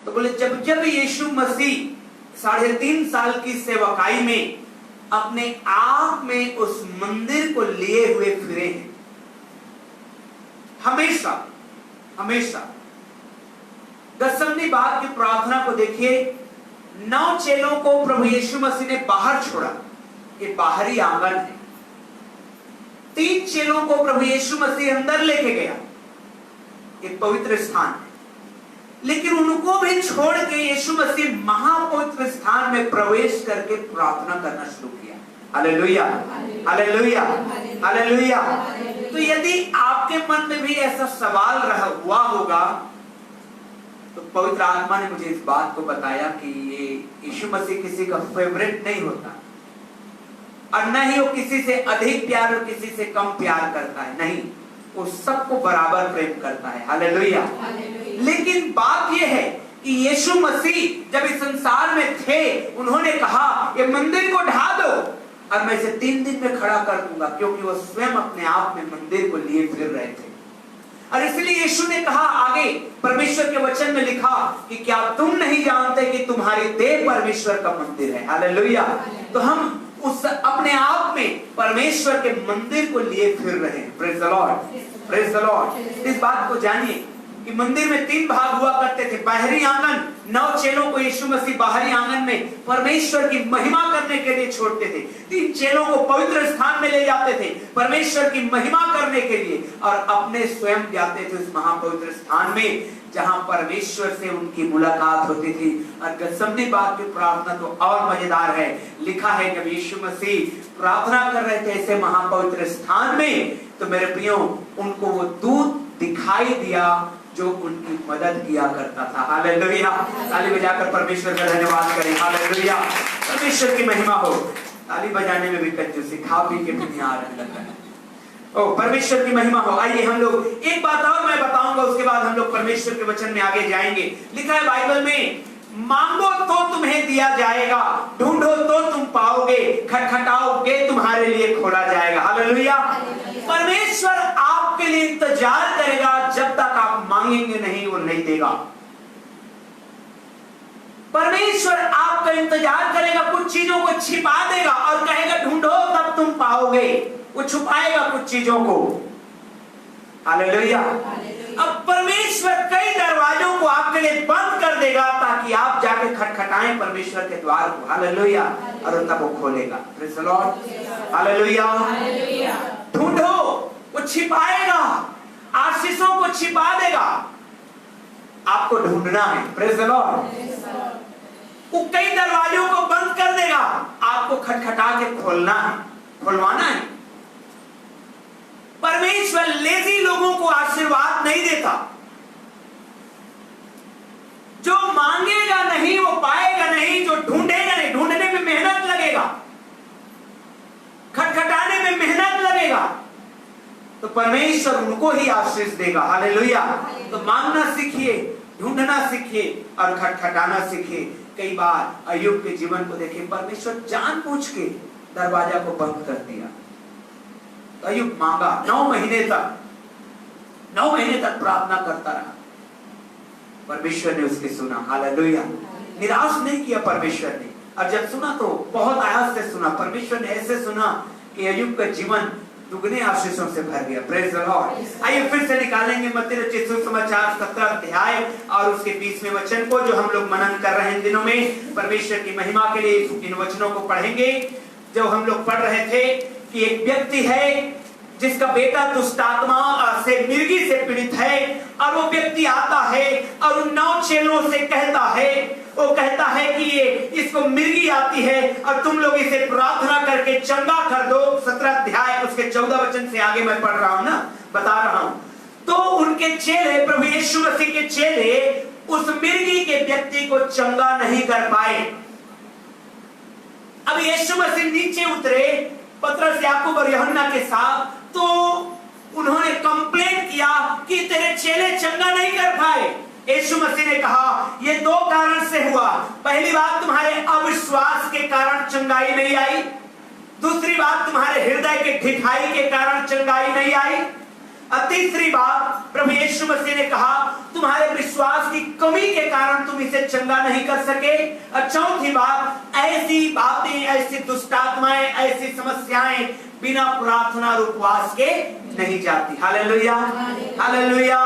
तो बोले जब जब यीशु मसीह 3.5 साल की सेवकाई में अपने आप में उस मंदिर को लिए हुए फिरे हैं, हमेशा हमेशा। गतसमनी बाग की प्रार्थना को देखिए, 9 चेलों को प्रभु यीशु मसीह ने बाहर छोड़ा, ये बाहरी आंगन है। 3 चेलों को प्रभु यीशु मसीह अंदर लेके गया, एक पवित्र स्थान है। लेकिन उनको भी छोड़ के यीशु मसीह महापवित्र स्थान में प्रवेश करके प्रार्थना करना शुरू किया। Hallelujah, hallelujah, hallelujah. तो यदि आपके मन में भी ऐसा सवाल हुआ होगा, तो पवित्र आत्मा ने मुझे इस बात को बताया कि ये यीशु मसीह किसी का फेवरेट नहीं होता, और न ही वो किसी से अधिक प्यार और किसी से कम प्यार करता है, नहीं, वो सबको बराबर प्रेम करता है। हालेलुया। लेकिन बात यह है कि यीशु मसीह जब इस संसार में थे, उन्होंने कहा ये मंदिर को ढा दो और मैं इसे 3 दिन में खड़ा कर दूंगा, क्योंकि वो स्वयं अपने आप में मंदिर को लिए फिर रहे थे। और इसलिए यीशु ने कहा आगे परमेश्वर के वचन में लिखा कि क्या तुम नहीं जानते कि तुम्हारी देह परमेश्वर का मंदिर है। हालेलुया। तो हम उस अपने आप में परमेश्वर के मंदिर को लिए फिर रहे हैं। Praise the Lord, praise the Lord. इस बात को जानिए कि मंदिर में 3 भाग हुआ करते थे। बाहरी आंगन, 9 चेलों को यीशु मसीह बाहरी आंगन में परमेश्वर की महिमा करने के लिए छोड़ते थे। 3 चेलों को पवित्र स्थान में ले जाते थे परमेश्वर की महिमा करने के लिए, और अपने स्वयं जाते थे उस महापवित्र स्थान में जहां परमेश्वर से उनकी मुलाकात होती थी। और गतसमनी बाग की प्रार्थना तो और मजेदार है। लिखा है जब यीशु मसीह प्रार्थना कर रहे थे ऐसे महापवित्र स्थान में, तो मेरे प्रियो उनको वो दूत दिखाई दिया जो उनकी मदद किया करता था। हालेलुया। ताली बजाकर परमेश्वर का धन्यवाद करें। हालेलुया। परमेश्वर की महिमा हो। ताली बजाने में भी कंजूसी, खा पी के भी नहीं आ रहा है। ओ परमेश्वर की महिमा हो। आइए हम लोग एक बात और मैं बताऊंगा, उसके बाद हम लोग परमेश्वर के वचन में आगे जाएंगे। लिखा है बाइबल में, मांगो तो तुम्हें दिया जाएगा, ढूंढो तो तुम पाओगे, खटखटाओगे तुम्हारे लिए खोला जाएगा। हालेलुया। परमेश्वर आपके लिए इंतजार करेगा, जब तक आप मांगेंगे नहीं वो नहीं देगा। परमेश्वर आपका इंतजार करेगा, कुछ चीजों को छिपा देगा और कहेगा ढूंढो तब तुम पाओगे। वो छुपाएगा कुछ चीजों को। हालेलुया। अब परमेश्वर कई दरवाजों को आपके लिए बंद कर देगा ताकि आप जाके खटखटाएं परमेश्वर के द्वार को। हालेलुया। और तब वो खोलेगा। Praise the Lord. हालेलुया। ढूंढो, वो छिपाएगा, आशीषों को छिपा देगा। आपको ढूंढना है। Praise the Lord. वो कई दरवाजों को बंद कर देगा, आपको खटखटा के खोलना है, खुलवाना है। परमेश्वर लेजी लोगों को आशीर्वाद नहीं देता। जो मांगेगा नहीं वो पाएगा नहीं, जो ढूंढेगा नहीं, ढूंढने में मेहनत लगेगा, खटखटाने में मेहनत लगेगा, तो परमेश्वर उनको ही आशीष देगा। हालेलुया। तो मांगना सीखिए, ढूंढना सीखिए और खटखटाना सीखिए। कई बार अय्यूब के जीवन को देखिए, परमेश्वर जानबूझ के दरवाजा को बंद कर दिया। तो अय्यूब मांगा 9 महीने तक प्रार्थना करता रहा, परमेश्वर ने उसकी सुना। हालेलुया। निराश नहीं किया परमेश्वर ने, और जब सुना तो बहुत आयास से सुना। परमेश्वर ने ऐसे सुना कि अय्यूब का जीवन दुगने आशीषों से भर गया। Praise the Lord. आइए फिर से निकालेंगे मत्ती रचित सुसमाचार 17 अध्याय और उसके 20वें वचन को, जो हम लोग मनन कर रहे हैं दिनों में। परमेश्वर की महिमा के लिए इन वचनों को पढ़ेंगे। जो हम लोग पढ़ रहे थे कि एक व्यक्ति है जिसका बेटा दुष्ट आत्मा से, मिर्गी से पीड़ित है, और वो व्यक्ति आता है और उन 9 चेलों से कहता है, वो कहता है कि ये इसको मिर्गी आती है और तुम लोग इसे प्रार्थना करके चंगा कर दो। 17 अध्याय उसके 14 वचन से आगे मैं पढ़ रहा हूं ना, बता रहा हूं। तो उनके चेले, प्रभु यीशु मसीह के चेले, उस मिर्गी के व्यक्ति को चंगा नहीं कर पाए। अब यीशु मसीह नीचे उतरे पतरस, याकूब और यूहन्ना के साथ, तो उन्होंने कंप्लेंट किया कि तेरे चेले चंगा नहीं कर पाए। यीशु मसीह ने कहा ये 2 कारण से हुआ। पहली बात, तुम्हारे अविश्वास के कारण चंगाई नहीं आई। दूसरी बात, तुम्हारे हृदय के ढिठाई के कारण चंगाई नहीं आई। और तीसरी बात प्रभु यीशु मसीह ने कहा तुम्हारे विश्वास की कमी के कारण तुम इसे चंगा नहीं कर सके। और चौथी बात, ऐसी बातें, ऐसी दुष्टात्माएं, ऐसी समस्याएं बिना प्रार्थना और उपवास के नहीं जाती। Hallelujah, hallelujah.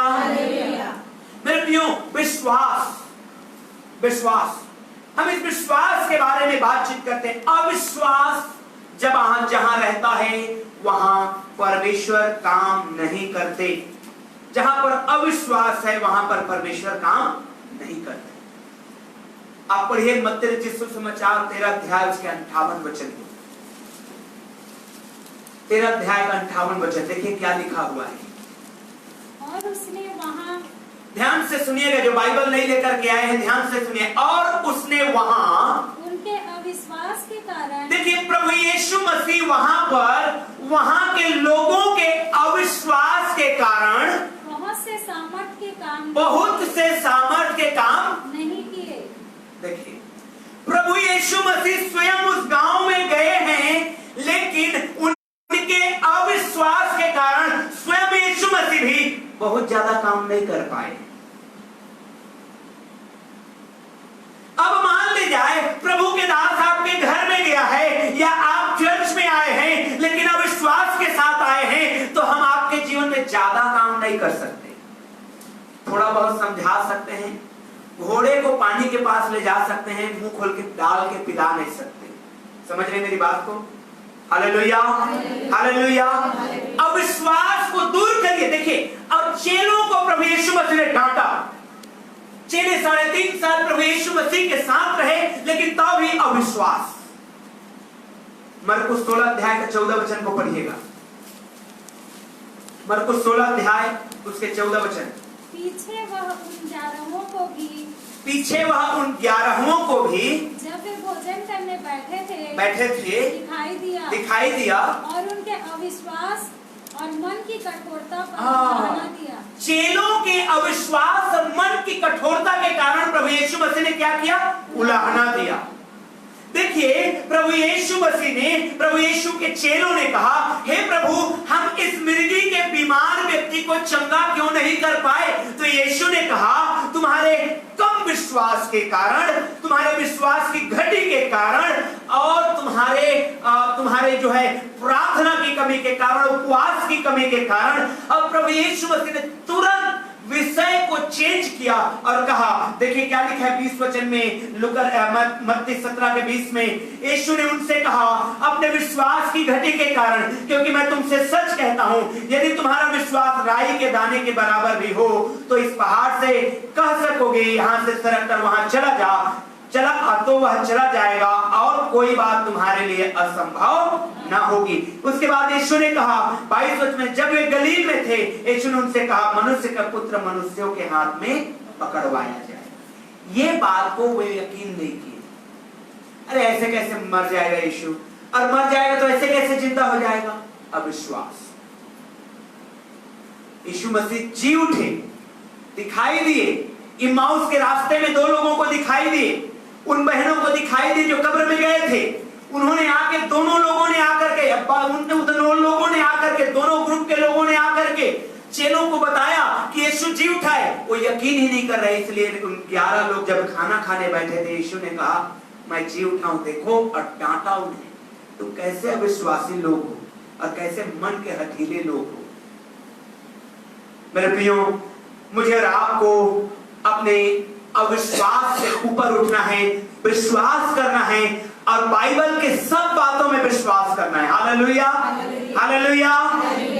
मेरे प्रियो, विश्वास, हम इस विश्वास के बारे में बातचीत करते हैं। अविश्वास जहां रहता है वहां परमेश्वर काम नहीं करते। जहां पर अविश्वास है वहां पर परमेश्वर काम नहीं करते। आप पढ़िए मत्ती रचित सुसमाचार 13 अध्याय उसके 58 वचन, 13 अध्याय का 58 वचन देखिए क्या लिखा हुआ है। और उसने वहां, ध्यान से सुनिएगा, जो बाइबल नहीं लेकर के आए हैं ध्यान से सुनिए। और उसने वहां उनके अविश्वास के कारण, देखिए प्रभु यीशु मसीह वहां पर वहां के लोगों के अविश्वास के कारण बहुत से सामर्थ के काम नहीं किए। देखिए प्रभु यीशु मसीह स्वयं उस गांव में गए हैं, लेकिन उनके अविश्वास के कारण स्वयं यीशु मसीह भी बहुत ज्यादा काम नहीं कर पाए। अब मान ले जाए प्रभु के दास आपके घर में गया है या आप चर्च में आए हैं लेकिन अविश्वास के साथ आए हैं, तो हम आपके जीवन में ज्यादा काम नहीं कर सकते। थोड़ा बहुत समझा सकते हैं, घोड़े को पानी के पास ले जा सकते हैं, मुंह खोल के डाल के पिला नहीं सकते। समझ रहे मेरी बात को? Hallelujah, hallelujah. अविश्वास को दूर करिए। देखिए, अब चेलों को प्रभु यीशु मसीह ने डांटा। चेले 3.5 साल प्रभु यीशु मसीह के साथ रहे, लेकिन तब भी अविश्वास। मरकुस 16 अध्याय का 14 वचन को पढ़िएगा। मरकुस 16 अध्याय उसके 14 वचन। पीछे वह उन 11 को भी, जब वे भोजन करने बैठे थे दिखाई दिया और उनके अविश्वास और मन की कठोरता पर उलाहना दिया। चेलों के अविश्वास और मन की कठोरता के कारण प्रभु यीशु मसीह ने क्या किया? उलाहना दिया। देखिए, प्रभु यीशु मसीह ने, प्रभु यीशु के चेलों ने कहा, हे प्रभु, हम इस मिर्गी के बीमार व्यक्ति को चंगा क्यों नहीं कर पाए? तो यीशु ने कहा, तुम्हारे कम विश्वास के कारण, तुम्हारे विश्वास की घटी के कारण और तुम्हारे जो है प्रार्थना की कमी के कारण, उपवास की कमी के कारण, अब प्रभु यीशु मसीह ने तुरंत विषय को चेंज किया और कहा, देखिए क्या लिखा है 20 वचन में, मत्ती 17 के 20 में। यीशु ने उनसे कहा, अपने विश्वास की घटी के कारण, क्योंकि मैं तुमसे सच कहता हूं, यदि तुम्हारा विश्वास राई के दाने के बराबर भी हो तो इस पहाड़ से कह सकोगे, यहां से सरक कर वहां चला जा, तो वह चला जाएगा और कोई बात तुम्हारे लिए असंभव ना होगी। उसके बाद यीशु ने कहा 22 वचन में, जब वे गलील में थे, यीशु ने उनसे कहा, मनुष्य का पुत्र मनुष्यों के हाथ में पकड़वाया जाए। ये बात को वे यकीन नहीं किए। अरे ऐसे कैसे मर जाएगा यीशु, और मर जाएगा तो ऐसे कैसे जिंदा हो जाएगा? अविश्वास। यीशु मसीह जी उठे, दिखाई दिए, इम्माउस के रास्ते में 2 लोगों को दिखाई दिए, उन बहनों को दिखाई दी जो कब्र में गए थे। उन्होंने आके, दोनों लोगों ने आकर के, दोनों ग्रुप के लोगों ने आकर के चेलों को बताया कि यीशु जी उठा है। वो यकीन ही नहीं कर रहे, इसलिए 11 लोग जब खाना खाने बैठे थे, यीशु ने कहा, मैं जी उठा हूं, देखो, और डांटा उन्हें। तो कैसे अविश्वासी लोग हो और कैसे मन के हठीले लोग हो। मेरे प्रियो, मुझे और आपको अपने अविश्वास से ऊपर उठना है, विश्वास करना है और बाइबल के सब बातों में विश्वास करना है। Hallelujah, hallelujah.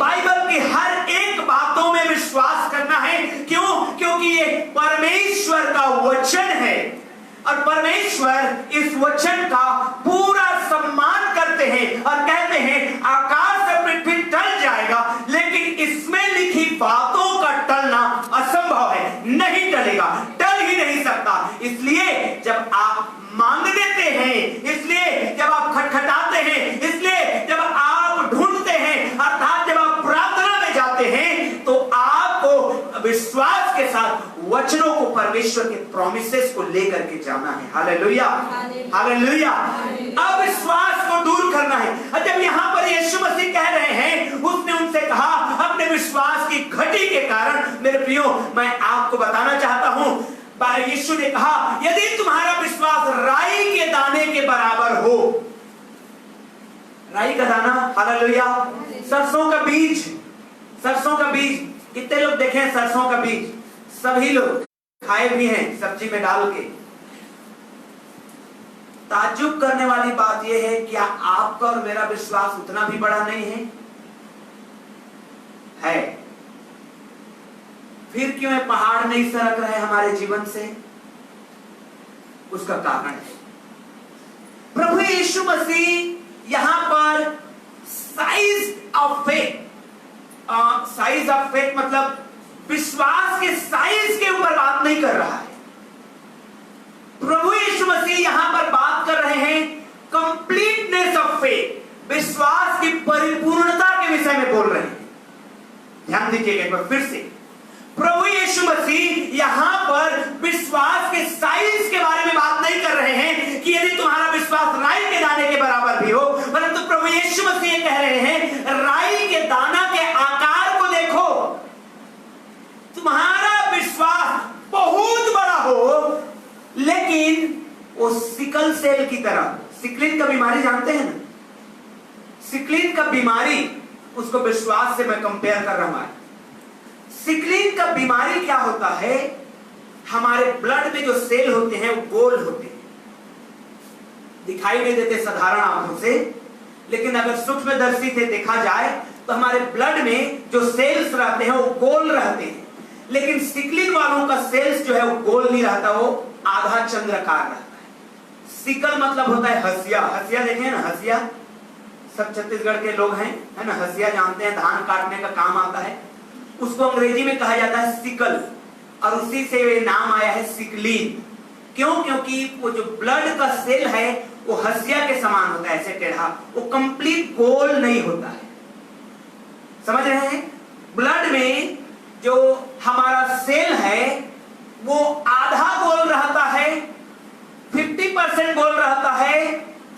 बाइबल की हर एक बातों में विश्वास करना है। क्यों? क्योंकि ये परमेश्वर का वचन है और परमेश्वर इस वचन का पूरा सम्मान करते हैं और कहते हैं, आकाश से पृथ्वी टल जाएगा लेकिन इसमें लिखी बातों का टलना असंभव है, नहीं टलेगा, टल ही नहीं सकता। इसलिए जब आप मांग लेते हैं, इसलिए जब आप खटखटाते हैं, इसलिए जब आप ढूंढते हैं, अर्थात जब आप प्रार्थना में जाते हैं, तो आपको विश्वास के साथ वचनों को, परमेश्वर के प्रॉमिसेस को लेकर के जाना है। Hallelujah, hallelujah. अविश्वास को दूर करना है। जब यहां पर यीशु मसीह कह रहे हैं, उसने उनसे कहा, अपने विश्वास की घटी के कारण, मेरे प्रियो, मैं आपको बताना चाहता हूं, यीशु ने कहा यदि तुम्हारा विश्वास राई के दाने के बराबर हो, राई का दाना, हालेलुया, सरसों का बीज, सरसों का बीज, कितने लोग देखे हैं सरसों का बीज? सभी लोग खाए भी हैं सब्जी में डाल के। ताज्जुब करने वाली बात यह है, क्या आपका और मेरा विश्वास उतना भी बड़ा नहीं है? है। फिर क्यों ये पहाड़ नहीं सरक रहे हमारे जीवन से? उसका कारण है प्रभु यीशु मसीह यहां पर size of faith, size of faith मतलब विश्वास के साइज के ऊपर बात नहीं कर रहा है। प्रभु यीशु मसीह यहां पर बात कर रहे हैं कंप्लीटनेस ऑफ फेथ, विश्वास की परिपूर्णता के विषय में बोल रहे हैं। ध्यान दीजिएगा एक बार फिर से, प्रभु यीशु मसीह यहां पर विश्वास के साइज के बारे में बात नहीं कर रहे हैं कि यदि तुम्हारा विश्वास राई के दाने के बराबर भी हो, परंतु प्रभु यीशु मसीह कह रहे हैं राई के दाना के आकार को देखो। तुम्हारा विश्वास बहुत बड़ा हो, लेकिन वो सिकल सेल की तरह, सिकलिन का बीमारी जानते हैं ना, सिकलिन का बीमारी, उसको विश्वास से मैं कंपेयर कर रहा हूं। सिकलिन का बीमारी क्या होता है? हमारे ब्लड में जो सेल होते हैं वो गोल होते हैं, दिखाई नहीं देते साधारण आंखों से, लेकिन अगर सूक्ष्मदर्शी से देखा जाए तो हमारे ब्लड में जो सेल्स रहते हैं वो गोल रहते हैं। लेकिन सिकलिन वालों का सेल्स जो है वो गोल नहीं रहता, वो आधा चंद्राकार रहता है। सिकल मतलब होता है हसिया, हसिया देखे ना, हसिया, सब छत्तीसगढ़ के लोग हैं, है ना, हसिया जानते हैं, धान काटने का काम आता है, उसको अंग्रेजी में कहा जाता है सिकल, और उसी से ये नाम आया है सिकलिन। क्यों? क्योंकि वो जो ब्लड का सेल है वो हसिया के समान होता है, ऐसे टेढ़ा, वो कंप्लीट गोल नहीं होता है। समझ रहे हैं? ब्लड में जो हमारा सेल है वो आधा गोल रहता है, 50% गोल रहता है,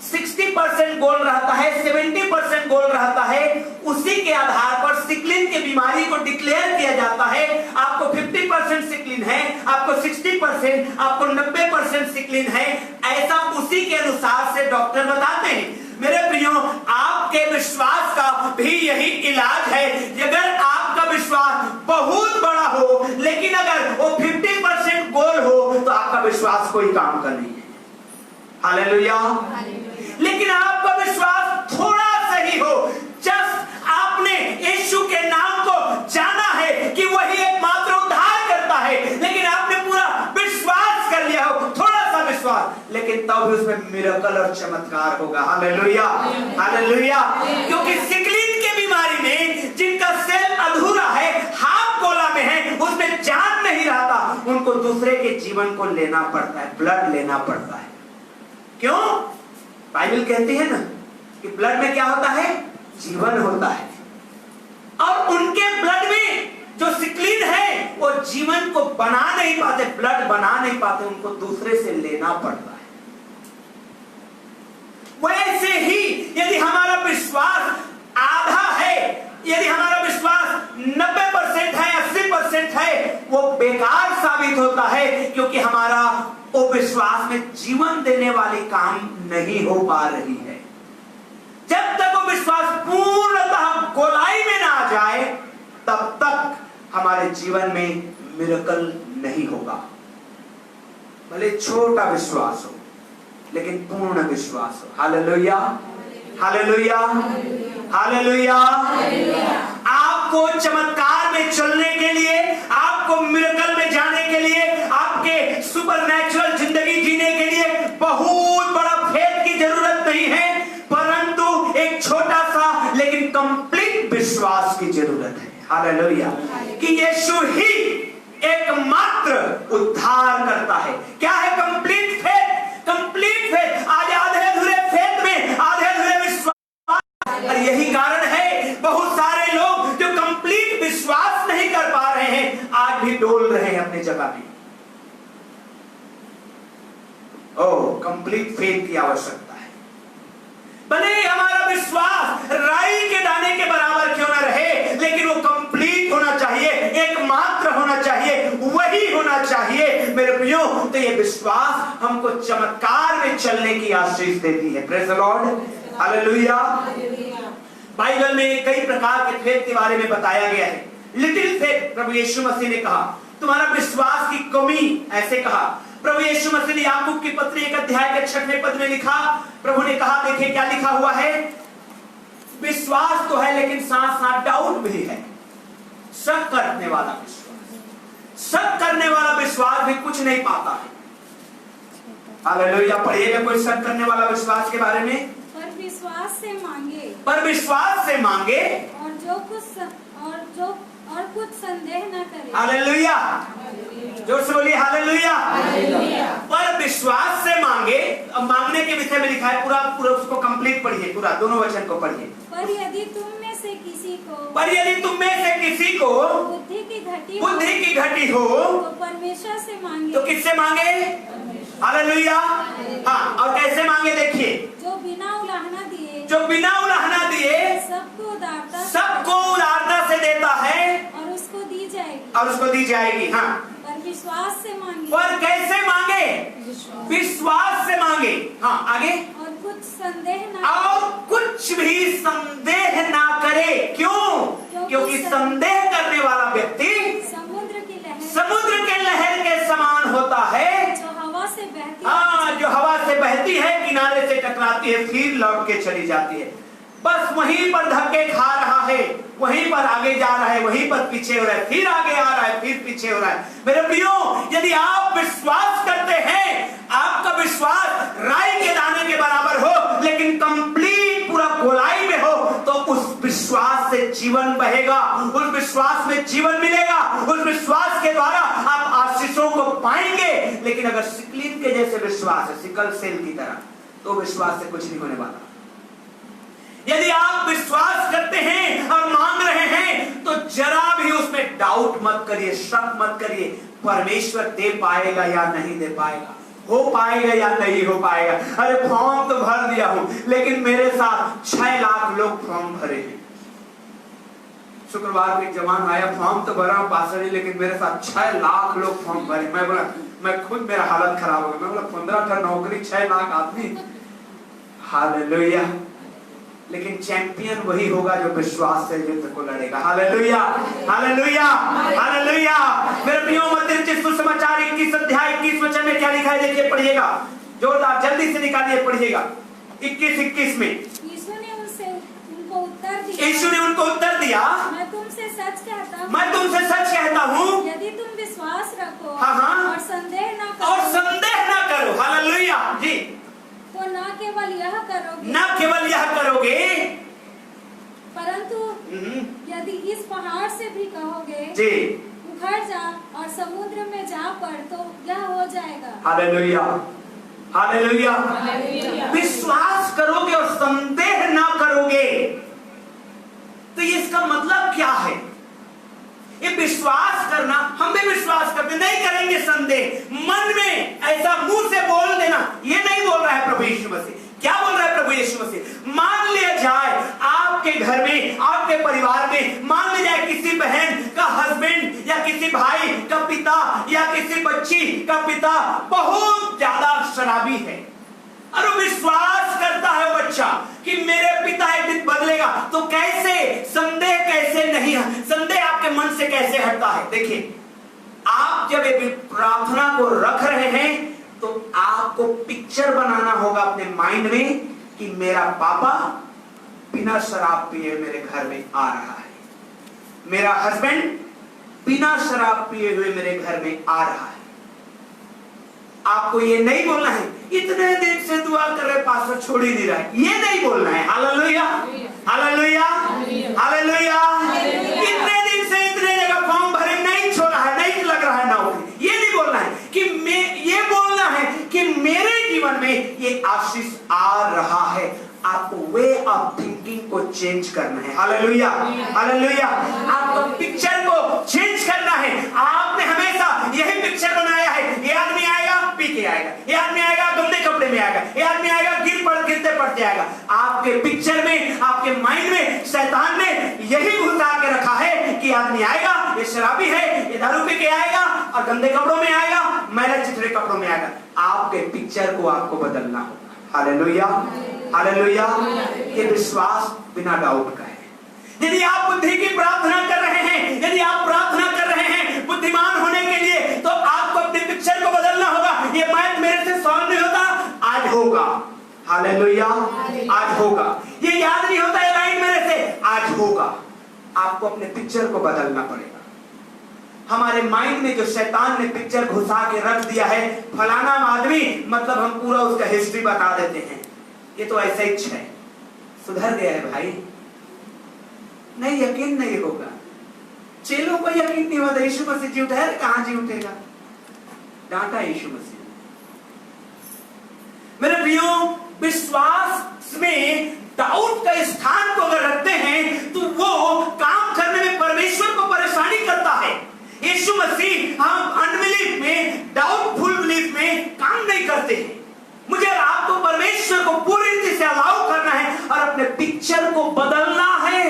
60% गोल रहता है, 70% गोल रहता है। उसी के आधार पर सिकलिन की बीमारी को डिक्लेयर किया जाता है। आपको 50% सिकलिन है, आपको 60%, आपको 90% सिकलिन है, ऐसा उसी के अनुसार से डॉक्टर बताते हैं। मेरे प्रियो, आपके विश्वास का भी यही इलाज है। अगर आपका विश्वास बहुत बड़ा हो, लेकिन अगर वो 50% गोल हो, तो आपका विश्वास कोई काम का नहीं है। हालेलुया। लेकिन आपका विश्वास थोड़ा सही हो, जस्ट आपने यीशु के नाम को जाना है कि वही एकमात्र उद्धार करता है, लेकिन आपने पूरा विश्वास कर लिया हो, थोड़ा सा विश्वास, लेकिन तब भी उसमें मिरेकल और चमत्कार होगा। Hallelujah, hallelujah. क्योंकि सिकलिन की बीमारी में जिनका सेल अधूरा है, हाफ गोला में है, उसमें जान नहीं रहता, उनको दूसरे के जीवन को लेना पड़ता है, ब्लड लेना पड़ता है। क्यों? बाइबल कहती है ना कि ब्लड में क्या होता है? जीवन होता है, और उनके ब्लड में जो सिकलिन है वो जीवन को बना नहीं पाते, ब्लड बना नहीं पाते, उनको दूसरे से लेना पड़ता है। वैसे ही यदि हमारा विश्वास आधा है, यदि हमारा विश्वास 90% है, 80% है, वो बेकार साबित होता है, क्योंकि हमारा वो विश्वास में जीवन देने वाली काम नहीं हो पा रही है। जब तक वो विश्वास पूर्णतः गोलाई में ना आ जाए, तब तक हमारे जीवन में मिरेकल नहीं होगा। भले छोटा विश्वास हो, लेकिन पूर्ण विश्वास हो। Hallelujah, hallelujah, hallelujah. आपको चमत्कार में चलने के लिए, आपको मिरेकल में जाने के लिए, आपके सुपरनैचुरल जिंदगी जीने के लिए बहुत बड़ा फेथ की जरूरत नहीं है, परंतु एक छोटा सा लेकिन कंप्लीट विश्वास की जरूरत है। हालेलुया। कि यीशु ही एकमात्र उद्धार करता है। क्या है कंप्लीट फेथ? Complete faith. आज आधे अधूरे फेथ में आधे अधूरे विश्वास, और यही कारण है बहुत सारे लोग जो कंप्लीट विश्वास नहीं कर पा रहे हैं, आज भी डोल रहे हैं अपनी जगह में। कंप्लीट फेथ की आवश्यकता है। भले हमारा विश्वास राई के दाने के बराबर क्यों ना रहे, लेकिन वो कंप्लीट होना चाहिए मेरे प्रियो, तो ये विश्वास हमको चमत्कार में चलने की आशीष देती है। Praise the Lord, hallelujah. Bible में कई प्रकार के फेथ के बारे में बताया गया है। लिटिल फेथ, प्रभु यीशु मसीह ने कहा तुम्हारा विश्वास की कमी, ऐसे कहा प्रभु यीशु मसीह ने। याकूब की पत्री 1 अध्याय के 6वें पद में लिखा, प्रभु ने कहा, देखिए क्या लिखा हुआ है, विश्वास तो है लेकिन साथ साथ डाउट भी है। शक करने वाला विश्वास, शक करने वाला विश्वास भी कुछ नहीं पाता है। हालेलुया। पढ़िएगा कोई शक करने वाला विश्वास के बारे में। पर विश्वास से मांगे, पर विश्वास से मांगे, और कुछ संदेह न करे। हालेलुया, जोर से बोलिए हालेलुया। पर विश्वास से मांगे। अब मांगने के विषय में लिखा है, पूरा उसको कंप्लीट पढ़िए, पूरा दोनों वचन को पढ़िए। पर यदि तुम में से किसी को बुद्धि की घटी हो तो परमेश्वर से मांगे। तो किससे मांगे? हालेलुया। हाँ, और कैसे मांगे देखिए, जो बिना उलाहना दिए सबको उदारता से देता है और उसको दी जाएगी। हाँ, पर विश्वास से मांगे। पर कैसे मांगे? विश्वास से मांगे। हाँ, आगे। और कुछ भी संदेह ना करे। क्यों? क्योंकि संदेह करने वाला व्यक्ति समुद्र के लहर के समान होता है, जो हवा से बहती हाँ, जो हवा से बहती है, किनारे से टकराती है, फिर लौट के चली जाती है। बस वहीं पर धक्के खा रहा है, वहीं पर आगे जा रहा है, वहीं पर पीछे हो रहा है, फिर आगे आ रहा है, फिर पीछे हो रहा है। मेरे प्रियो, यदि आप विश्वास करते हैं, आपका विश्वास राई के दाने के बराबर हो, लेकिन कंप्लीट पूरा गोलाई में हो, तो उस विश्वास से जीवन बहेगा, उस विश्वास में जीवन मिलेगा, उस विश्वास के द्वारा आप आशीषों को पाएंगे। लेकिन अगर सिकलीन के जैसे विश्वास है, सिकल सेल की तरह, तो विश्वास से कुछ नहीं होने वाला। यदि आप विश्वास करते हैं और मांग रहे हैं, तो जरा भी उसमें डाउट मत करिए, शक मत करिए, परमेश्वर दे पाएगा या नहीं दे पाएगा, हो पाएगा या नहीं हो पाएगा। अरे फॉर्म तो भर दिया हूं, लेकिन मेरे साथ 6 लाख लोग फॉर्म भरे हैं। शुक्रवार को एक जवान आया, फॉर्म तो भरा पासर, लेकिन मेरे साथ 6 लाख लोग फॉर्म भरे। मैं बोला, मैं खुद, मेरा हालत खराब हो गया। मैं बोला 15 का नौकरी, 6 लाख आदमी। हालेलुया। लेकिन चैंपियन वही होगा जो विश्वास से युद्ध को लड़ेगा। Hallelujah, hallelujah, hallelujah. मेरे प्रियो, मत्ती सुसमाचार 21 अध्याय 21 वचन में क्या लिखा है देखिए, पढ़िएगा जोरदार, जल्दी से निकालिए, पढ़िएगा 21 में। यीशु ने उनको उत्तर दिया, मैं तुमसे सच कहता हूँ, यदि तुम विश्वास रखो हाँ, और संदेह ना करो, हालेलुया जी, तो न केवल यह करोगे, परंतु यदि इस पहाड़ से भी कहोगे जी, उखड़ जा और समुद्र में जा पड़, तो यह हो जाएगा। Hallelujah, hallelujah. विश्वास करोगे और संदेह ना करोगे, तो इसका मतलब क्या है? ये विश्वास करना, हम भी विश्वास करते नहीं करेंगे संदेह, मन में ऐसा मुंह से बोल देना, ये नहीं बोल रहा है प्रभु यीशु मसीह। क्या बोल रहा है प्रभु यीशु मसीह? मान लिया जाए आपके घर में, आपके परिवार में, मान लिया जाए किसी बहन का हस्बैंड या किसी भाई का पिता या किसी बच्ची का पिता बहुत ज्यादा शराबी है, और विश्वास करता है बच्चा कि मेरे पिता एक दिन बदलेगा, तो कैसे संदेह, कैसे नहीं, संदेह आपके मन से कैसे हटता है? देखिए, आप जब एक प्रार्थना को रख रहे हैं, तो आपको पिक्चर बनाना होगा अपने माइंड में कि मेरा पापा बिना शराब पिए मेरे घर में आ रहा है, मेरा हस्बैंड बिना शराब पिए हुए मेरे घर में आ रहा है। आपको ये नहीं बोलना है इतने दिन से दुआ कर रहे पास्टर छोड़ ही नहीं रहा है, ये नहीं बोलना है। Hallelujah, hallelujah, hallelujah. इतने दिन से इतने जगह फॉर्म भरे, नहीं छोड़ा है, नहीं लग रहा है नौकरी, ये नहीं बोलना है कि ये बोलना है कि मेरे जीवन में ये आशीष आ रहा है। आपको वे ऑफ थिंकिंग को चेंज करना है। Hallelujah, hallelujah. आपको पिक्चर को चेंज करना है। आपने हमेशा यही पिक्चर बनाया है, ये आदमी आएगा पी के आएगा, ये आदमी आएगा गंदे कपड़े में आएगा, ये आदमी आएगा गिरते पड़ते आएगा। आपके पिक्चर में, आपके माइंड में शैतान ने यही घुसा के रखा है कि आदमी आएगा, ये शराबी है, ये दारू पी के आएगा और गंदे कपड़ों में आएगा, मैले चिथड़े कपड़ों में आएगा। आपके पिक्चर को आपको बदलना होगा। Hallelujah, hallelujah. ये विश्वास बिना डाउट का है। यदि आप बुद्धि की प्रार्थना कर रहे हैं, यदि आप प्रार्थना कर रहे हैं बुद्धिमान होने के लिए, तो आपको अपने पिक्चर को बदलना होगा। ये मैथ मेरे से सॉल्व नहीं होता, आज होगा। हालेलुया, आज होगा। ये याद नहीं होता ये लाइन मेरे से, आज होगा। आपको अपने पिक्चर को बदलना पड़ेगा। हमारे माइंड में जो शैतान ने पिक्चर घुसा के रख दिया है, फलाना आदमी, मतलब हम पूरा उसका हिस्ट्री बता देते हैं, ये तो ऐसा ही है, सुधर गया है भाई, नहीं यकीन नहीं होगा। चेलों को यकीन नहीं होता यीशु मसीह जी उठा है, कहां जी उठेगा, डांटा यीशु मसीह। मेरे प्रियो, विश्वास में डाउट का स्थान को अगर रखते हैं तो वो काम करने में परमेश्वर को परेशानी करता है। यीशु मसीह हम अनबिलीफ में, डाउटफुल बिलीफ में काम नहीं करते हैं। मुझे आपको परमेश्वर को पूरी रीति से अलाउ करना है और अपने पिक्चर को बदलना है,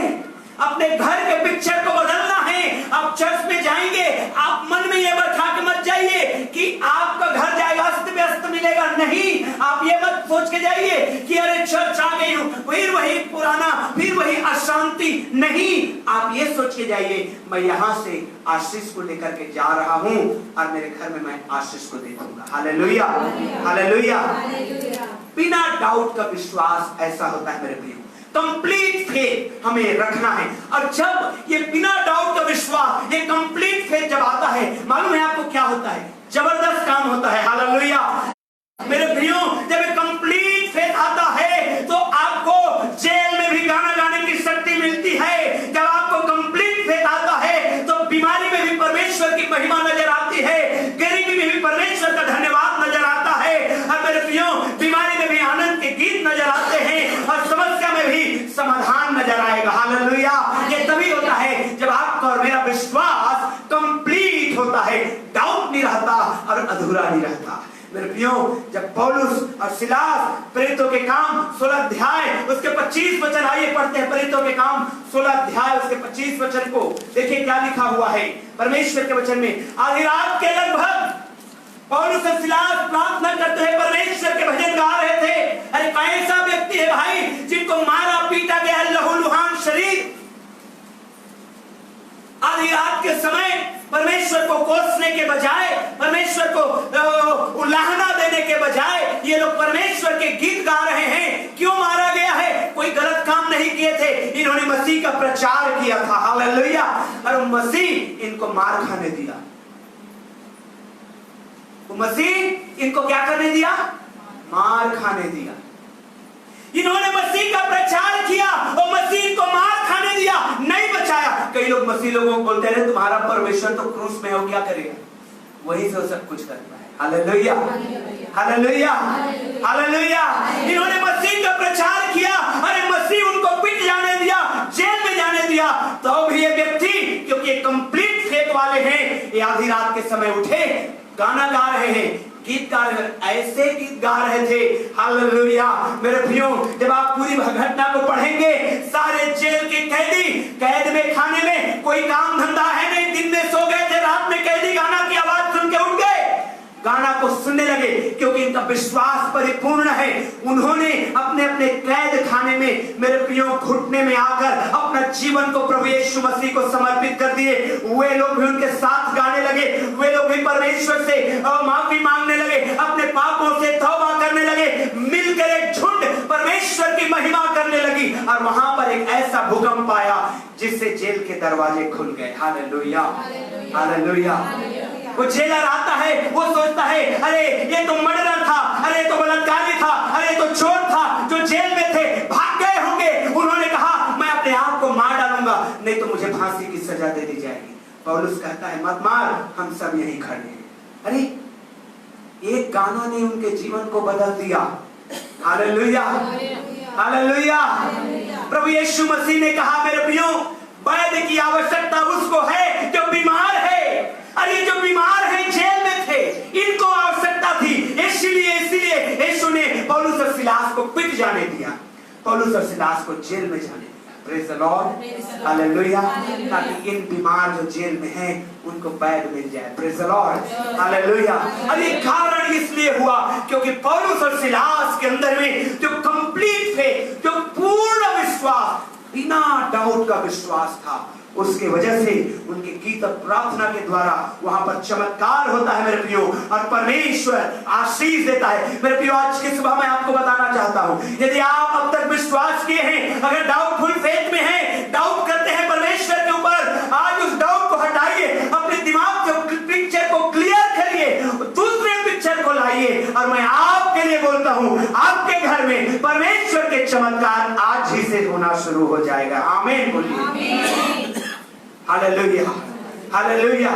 अपने घर के पिक्चर को बदलना है। आप चर्च में जाएंगे, आप मन में ये बैठा के मत जाइए कि आपका घर जाएगा अस्त व्यस्त मिलेगा, नहीं। आप ये मत सोच के जाइए कि अरे चर्च आ गई हूं, फिर वही पुराना, फिर वही अशांति, नहीं। आप ये सोच के जाइए मैं यहां से आशीष को लेकर के जा रहा हूं और मेरे घर में मैं आशीष को दे दूंगा। Hallelujah, hallelujah. बिना डाउट का विश्वास ऐसा होता है मेरे प्रियो, कंप्लीट फेथ हमें रखना है। और जब ये बिना डाउट का विश्वास, ये कंप्लीट फेथ जब आता है, मालूम है आपको क्या होता है, जबरदस्त काम होता है। हालेलुया मेरे प्रियो, जब कंप्लीट फेथ आता है तो आपको जेल में भी गाना गाने की शक्ति मिलती है। जब आपको कंप्लीट फेथ आता है तो बीमारी में भी परमेश्वर की महिमा नजर आती है, गरीबी में भी परमेश्वर का धन्यवाद नजर आता है। और मेरे प्रियो, बीमारी में भी आनंद के गीत नजर आते हैं और समस्या में भी समाधान नजर आएगा। हालेलुया। ये तभी होता है जब आपका और मेरा विश्वास कंप्लीट होता है, डाउट नहीं रहता और अधूरा नहीं रहता। मेरे प्रियो, जब पौलुस और सिलास प्रेरितों के काम 16 अध्याय उसके 25 वचन, आइए पढ़ते हैं प्रेरितों के काम 16 अध्याय उसके 25 वचन को। देखिए क्या लिखा हुआ है परमेश्वर के वचन में। आधी रात के लगभग पौलुस और सिलास प्रार्थना करते हुए परमेश्वर के भजन गा रहे थे। अरे कैसा व्यक्ति है भाई जिनको मारा पीटा गया, लहूलुहान शरीर, आधी रात के समय परमेश्वर को कोसने के बजाय, परमेश्वर को उल्लाहना देने के बजाय ये लोग परमेश्वर के गीत गा रहे हैं। क्यों मारा गया है? कोई गलत काम नहीं किए थे, इन्होंने मसीह का प्रचार किया था। हालेलुया। और मसीह इनको मार खाने दिया, मसीह इनको क्या करने दिया? मार खाने दिया। इन्होंने मसीह का प्रचार किया और मसीह को मार खाने दिया, नहीं बचाया। कई लोग मसीह लोगों को बोलते रहे तुम्हारा परमेश्वर तो क्रूस में हो, क्या करेगा? वही से सब कुछ करता है। Hallelujah, hallelujah, hallelujah. इन्होंने मसीह का प्रचार किया, अरे मसीह उनको पिट जाने दिया, जेल में जाने दिया। तो भी ये व्यक्ति, क्योंकि ये कंप्लीट फेथ वाले हैं, ये आधी रात के समय उठे, गाना गा रहे हैं, गीत गा रहे, ऐसे गीत गा रहे थे। हालेलुया मेरे प्रियो, जब आप पूरी घटना को पढ़ेंगे, सारे जेल के कैदी कैद में, खाने में कोई काम धंधा है नहीं, दिन में सो गए थे, रात में कैदी गाना की आवाज सुन के उठ गए, गाना को सुनने लगे, क्योंकि इनका विश्वास परिपूर्ण है। उन्होंने अपने अपने कैद खाने में मेरे प्रियो घुटने में आकर अपना जीवन को प्रभु यीशु मसीह को समर्पित कर दिए। वे लोग भी उनके साथ गाने लगे, वे लोग भी परमेश्वर से माफी मांगने लगे, अपने पापों से तौबा करने लगे, मिलकर एक झुंड परमेश्वर की महिमा करने लगी। और वहां पर एक ऐसा भूकंप आया जिससे जेल के दरवाजे खुल गए। Hallelujah, hallelujah. वो जेलर आता है, वो सोचता है अरे ये तो मर्डरर था, अरे तो बलात्कारी था, अरे तो चोर था, जो जेल में थे भाग गए होंगे। उन्होंने कहा मैं अपने आप को मार डालूंगा, नहीं तो मुझे फांसी की सजा दे दी जाएगी। पौलुस कहता है मत मार, हम सब यहीं खड़े हैं। अरे एक गाना ने उनके जीवन को बदल दिया। Hallelujah, hallelujah. प्रभु यीशु मसीह ने कहा मेरे प्रियो, वैद्य की आवश्यकता उसको है जो बीमार है। अरे जो बीमार है, जेल में थे, इनको आवश्यकता थी पौलुस और सिलास को पिट जाने दिया, पौलुस और सिलास को जेल में जाने दिया। Praise the Lord, hallelujah. ताकि इन बीमार जो जेल में हैं उनको बैग मिल जाए। Praise the Lord, hallelujah. और ये कारण इसलिए हुआ क्योंकि पौलुस और सिलास के अंदर में जो कंप्लीट थे, जो पूर्ण विश्वास, बिना डाउट का विश्वास था, उसके वजह से उनके गीत और प्रार्थना के द्वारा वहां पर चमत्कार होता है मेरे प्रियो, और परमेश्वर आशीष देता है। मेरे प्रियो, आज की सुबह मैं आपको बताना चाहता हूं, यदि आप अब तक विश्वास किए हैं, अगर डाउटफुल फेथ में हैं, डाउट करते हैं परमेश्वर के ऊपर, आज उस डाउट को हटाइए, अपने दिमाग के पिक्चर को क्लियर करिए, दूसरे पिक्चर को लाइए, और मैं आपके लिए बोलता हूं, आपके घर में परमेश्वर के चमत्कार आज ही से होना शुरू हो जाएगा। आमीन बोलिए, हालेलुया, हालेलुया।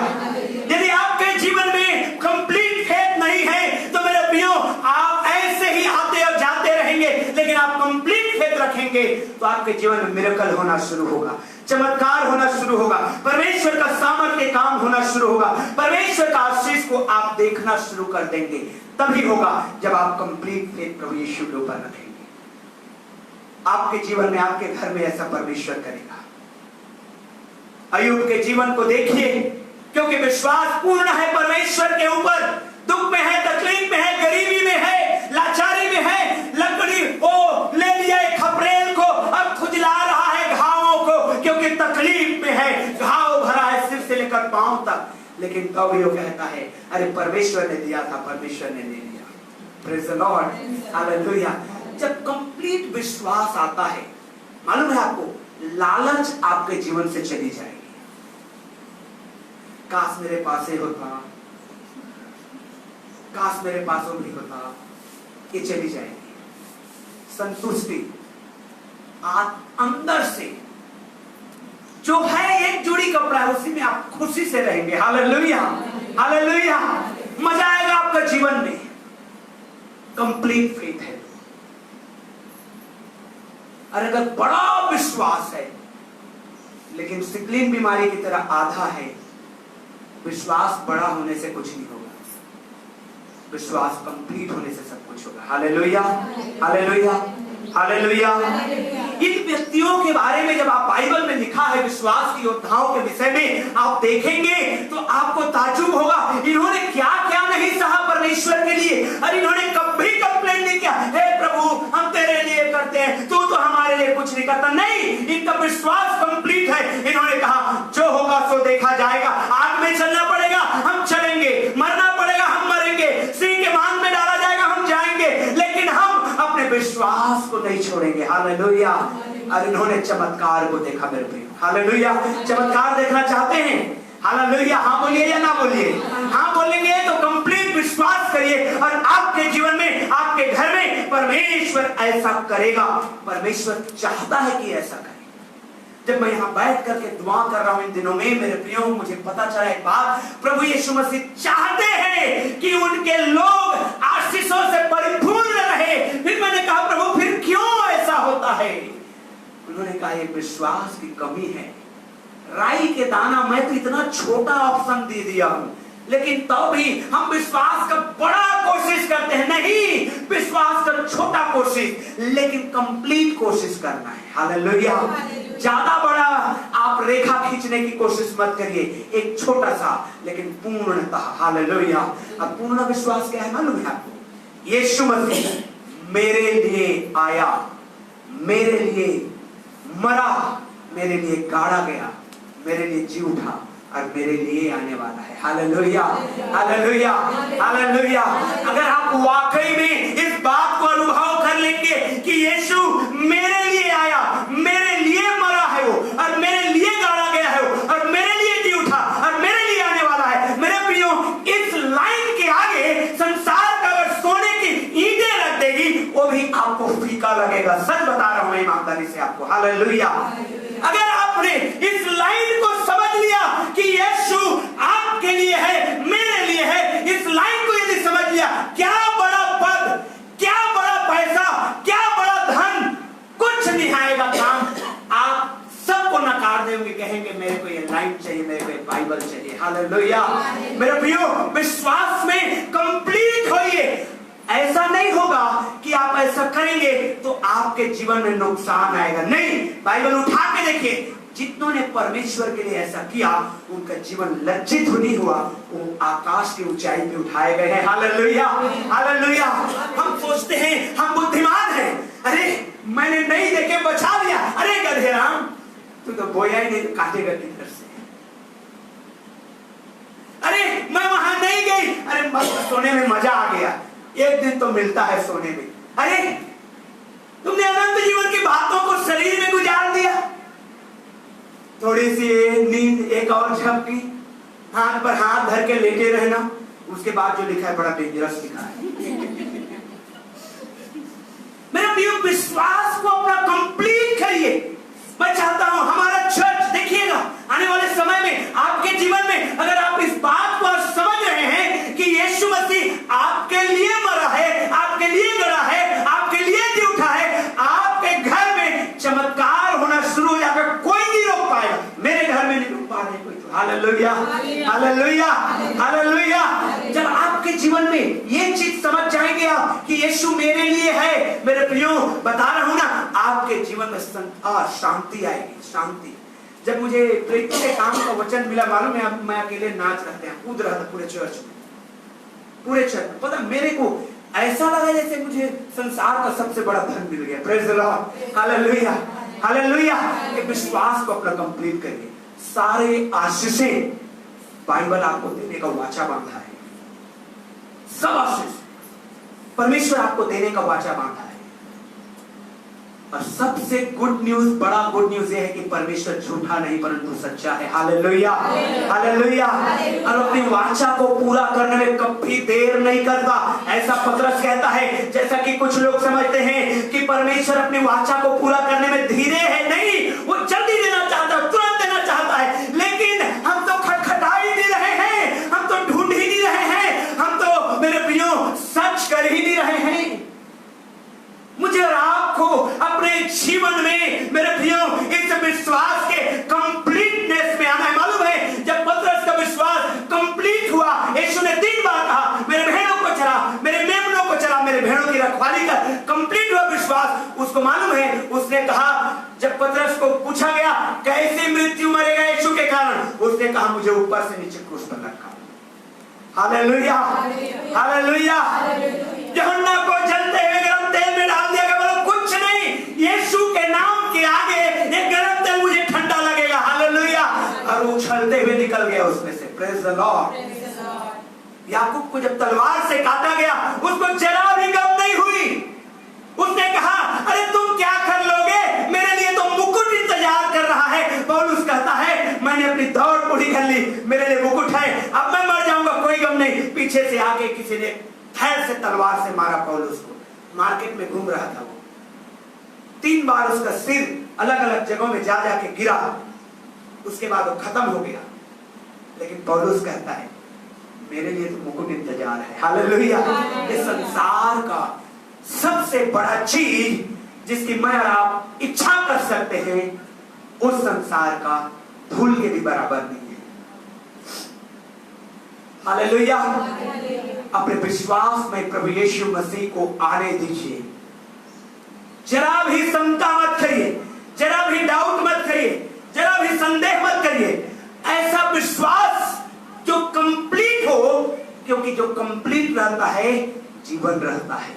यदि आपके जीवन में कंप्लीट फेथ नहीं है तो मेरे प्रियो, आप ऐसे ही आते और जाते रहेंगे, लेकिन आप कंप्लीट फेथ रखेंगे तो आपके जीवन में मिरेकल होना शुरू होगा, चमत्कार होना शुरू होगा, परमेश्वर का सामर्थ्य काम होना शुरू होगा, परमेश्वर का आशीष को आप देखना शुरू कर देंगे। तभी होगा जब आप कंप्लीट फेथ प्रभु यीशु के ऊपर रखेंगे। आपके जीवन में, आपके घर में ऐसा परमेश्वर करेगा। अय्यूब के जीवन को देखिए, क्योंकि विश्वास पूर्ण है परमेश्वर के ऊपर, दुख में है, तकलीफ में है, गरीबी में है, लाचारी में है, लकड़ी वो ले लिया एक खपरेल को, अब खुजला रहा है घावों को, क्योंकि तकलीफ में है, घाव भरा है सिर से लेकर पांव तक, लेकिन तब वो कहता है अरे परमेश्वर ने दिया था, परमेश्वर ने ले लिया। Praise the Lord, hallelujah. जब कंप्लीट विश्वास आता है, मालूम है आपको, लालच आपके जीवन से चली जाएगी। काश मेरे पास ही होता, काश मेरे पास वो भी होता, ये चली जाएगी। संतुष्टि अंदर से जो है, एक जोड़ी कपड़ा है, उसी में आप खुशी से रहेंगे। Hallelujah, hallelujah. मजा आएगा आपका जीवन में। कंप्लीट फेथ है। और अगर बड़ा विश्वास है लेकिन सिकलीन बीमारी की तरह आधा है, विश्वास बड़ा होने से कुछ नहीं होगा, विश्वास कंप्लीट होने से सब कुछ होगा। Hallelujah, hallelujah, hallelujah. इन व्यक्तियों के बारे में जब आप बाइबल में लिखा है विश्वास के योद्धाओं के विषय में आप देखेंगे तो आपको ताज्जुब होगा, इन्होंने क्या क्या नहीं सहा परमेश्वर के लिए, और इन्होंने कभी कंप्लेंट नहीं किया, हे प्रभु हम तेरे लिए करते हैं, तू तो हमारे लिए कुछ नहीं करता। नहीं, इनका विश्वास कंप्लीट है। इन्होंने कहा जो होगा सो देखा जाएगा, आग में चलना पड़ेगा हम चलेंगे, मरना पड़ेगा हम मरेंगे, सिंह के मांग में डाला जाएगा हम जाएंगे, लेकिन हम अपने विश्वास को नहीं छोड़ेंगे। हालेलुया। और इन्होंने चमत्कार को देखा मेरे प्रिय। हालेलुया। चमत्कार देखना चाहते हैं? हालेलुया। हाँ बोलिए या ना बोलिए? हाँ बोलेंगे तो कंप्लीट विश्वास करिए और आपके जीवन में, आपके घर में परमेश्वर ऐसा करेगा। परमेश्वर चाहता है कि ऐसा करे। जब मैं यहाँ बैठ करके दुआ कर रहा हूँ इन दिनों में मेरे प्रियो, मुझे पता चला एक बात, प्रभु यीशु मसीह चाहते हैं कि उनके लोग आशीषों से परिपूर्ण रहे। फिर मैंने कहा प्रभु फिर क्यों ऐसा होता है? उन्होंने कहा ये विश्वास की कमी है। राई के दाना मैं तो इतना छोटा ऑप्शन दे दिया हूं, लेकिन तब भी हम विश्वास का बड़ा कोशिश करते हैं। नहीं, विश्वास का छोटा कोशिश, लेकिन कंप्लीट कोशिश करना है। हालेलुया। ज्यादा बड़ा आप रेखा खींचने की कोशिश मत करिए, एक छोटा सा लेकिन पूर्णतः। हालेलुया। अब पूर्ण विश्वास क्या है मालूम है आपको? यीशु मसीह मेरे लिए आया, मेरे लिए मरा, मेरे लिए गाड़ा गया, मेरे लिए जी उठा और मेरे लिए आने वाला है। Hallelujah, hallelujah, hallelujah. अगर आप वाकई में इस बात को अनुभव कर लेंगे कि यीशु मेरे लिए आया, मेरे लिए मरा है वो, और मेरे लिए गाड़ा गया है वो, और मेरे लिए जी उठा और मेरे लिए आने वाला है। मेरे प्रियो, इस लाइन के आगे संसार का अगर सोने की ईंटें रख देगी वो भी आपको फीका लगेगा। सच बता रहा हूं मैं ईमानदारी से आपको। हालेलुया। अगर आपने इस लाइन को समझ लिया कि यीशु आपके लिए है, मेरे लिए है, इस लाइन को यदि समझ लिया, क्या बड़ा पद, क्या बड़ा पैसा, क्या बड़ा धन, कुछ नहीं आएगा काम। आप सबको नकार देंगे, कहेंगे मेरे को ये लाइन चाहिए, मेरे को ये बाइबल चाहिए। हालेलुया। मेरे प्रियो, विश्वास में कंप्लीट होइए। ऐसा नहीं होगा कि आप ऐसा करेंगे तो आपके जीवन में नुकसान आएगा। नहीं, बाइबल उठा के देखिए, जितनों ने परमेश्वर के लिए ऐसा किया उनका जीवन लज्जित नहीं हुआ, वो आकाश की ऊंचाई पे उठाए गए हैं। Hallelujah, hallelujah. हम सोचते हैं हम बुद्धिमान हैं, अरे मैंने नहीं देखे बचा लिया, अरे गधे राम तू तो बोया ही नहीं तो काटेगा किधर से, अरे मैं वहां नहीं गई, अरे मस्त सोने में मजा आ गया, एक दिन तो मिलता है सोने में, अरे तुमने अनंत जीवन की बातों को शरीर में गुजार दिया, थोड़ी सी नींद एक और झपकी, हाथ पर हाथ धर के लेटे रहना, उसके बाद जो लिखा है बड़ा डेंजरस लिखा है। मेरे प्रिय, विश्वास को अपना कंप्लीट करिए। मैं चाहता हूं हमारा चर्च, देखिएगा आने वाले समय में आपके जीवन में अगर आप इस बात को समझ रहे हैं कि यीशु मसीह आपके लिए मरा है, आपके लिए गड़ा है, आपके लिए जी उठा है, आपके घर में चमत्कार होना शुरू हो जाएगा, कोई नहीं रोक पाएगा। मेरे घर में नहीं रोक पा रहे कोई तो। Hallelujah, hallelujah, hallelujah. जब आपके जीवन में ये चीज समझ जाएंगे आप कि यीशु मेरे लिए है, मेरे प्रियो बता रहा हूं ना, आपके जीवन में शांति आएगी, शांति। जब मुझे प्रेरित के काम का वचन मिला, मालूम है मैं अकेले नाच रहे हैं, कूद रहा था पूरे चर्च में, पूरे चर्च में। पता मेरे को ऐसा लगा जैसे मुझे संसार का सबसे बड़ा धन मिल गया। Praise the Lord, hallelujah, hallelujah. विश्वास को अपना कंप्लीट करिए। सारे आशीषें बाइबल आपको देने का वाचा बांधा है, सब आशीष परमेश्वर आपको देने का वाचा बांधा है। और सबसे गुड न्यूज, बड़ा गुड न्यूज ये है कि परमेश्वर झूठा नहीं परंतु सच्चा है। Hallelujah, hallelujah. और अपनी वाचा को पूरा करने में कभी देर नहीं करता, ऐसा पतरस कहता है। जैसा कि कुछ लोग समझते हैं कि परमेश्वर अपनी वाचा को पूरा करने में धीरे है, नहीं, वो जल्दी देना चाहता है, तुरंत देना चाहता है, लेकिन हम तो खटखटा ही नहीं रहे हैं, हम तो ढूंढ ही नहीं रहे हैं, हम तो मेरे प्रियो सच कर ही नहीं रहे हैं। मुझे और आपको अपने जीवन में मेरे प्रियो इस विश्वास के कंप्लीटनेस में आना है। मालूम है जब पतरस का विश्वास कंप्लीट हुआ, यीशु ने 3 बार कहा मेरे भेड़ों को चरा, मेरे मेमनों को चरा, मेरे भेड़ों की रखवाली कर। कंप्लीट हुआ विश्वास उसको। मालूम है उसने कहा, जब पतरस को पूछा गया कैसे मृत्यु मरेगा यीशु के कारण, उसने कहा मुझे ऊपर से नीचे क्रूस पर रखा। Hallelujah, hallelujah. यूहन्ना को जलते हुए गरम तेल में डाल दिया गया, बोलो कुछ नहीं, यीशु के नाम के आगे ये गरम तेल मुझे ठंडा लगेगा। हालेलुया। और उछलते हुए निकल गया उसमें से। Praise the Lord. याकूब को जब तलवार से काटा गया उसको जरा भी गम नहीं हुई। उसने कहा अरे तुम क्या कर लोगे, मेरे लिए तो मुकुट इंतजार कर रहा है। पौलुस कहता है मैंने अपनी दौड़ पूरी कर ली, मेरे लिए मुकुट है, अब मैं मर जाऊंगा कोई गम नहीं। पीछे से आके किसी ने थैल से तलवार से मारा पौलुस को। मार्केट में घूम रहा था वो, 3 बार उसका सिर अलग अलग जगहों में जा जाके गिरा, उसके बाद वो खत्म हो गया। लेकिन पौलुस कहता है मेरे लिए तो मुकुट इंतजार है। हालेलुया। इस संसार का सबसे बड़ा चीज जिसकी मैं और आप इच्छा कर सकते हैं, उस संसार का धूल के भी बराबर नहीं है। हालेलुया। अपने विश्वास में प्रभु यीशु मसीह को आने दीजिए। जरा भी शंका मत करिए, जरा भी डाउट मत करिए, जरा भी संदेह मत करिए। ऐसा विश्वास जो कंप्लीट हो, क्योंकि जो कंप्लीट रहता है जीवन रहता है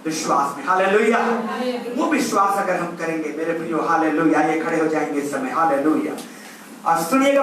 विश्वास में। हालेलुया। वो विश्वास अगर हम करेंगे मेरे प्रियो, हालेलुया, ये खड़े हो जाएंगे इस समय। हालेलुया। और सुनिएगा